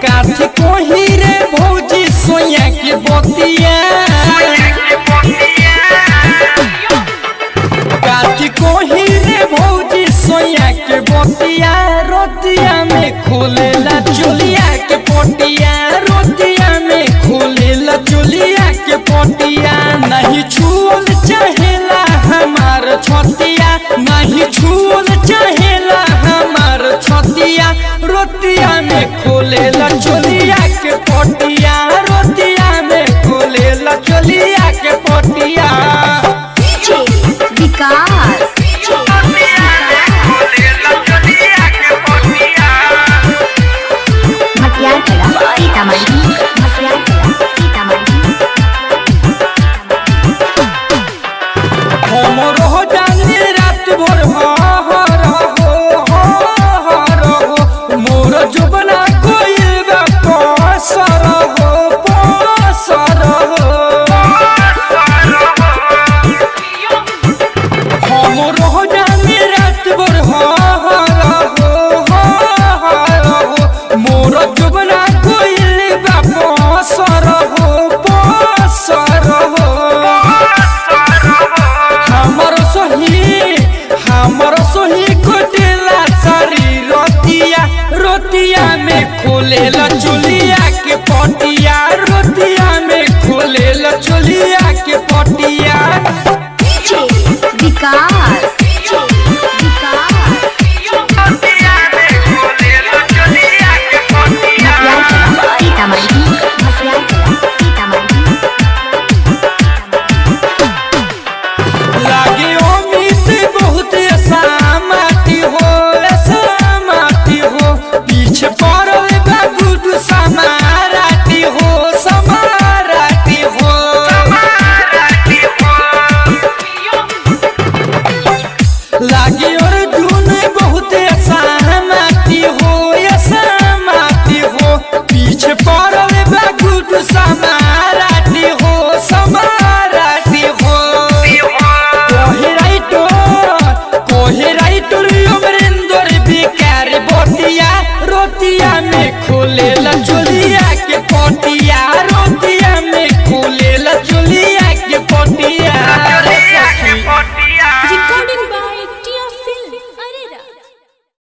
काठी कोही रे भौजी सोया के बतिया काठी कोही रे भौजी सोया के बतिया रोतिया में खोलेला चोलिया के पोटिया रोतिया में खोलेला चोलिया के पोटिया नहीं छूल चाहेला हमार छतिया नहीं छूल चाहेला हमार छतिया रोतिया में खोलेला चोलिया के पोटिया।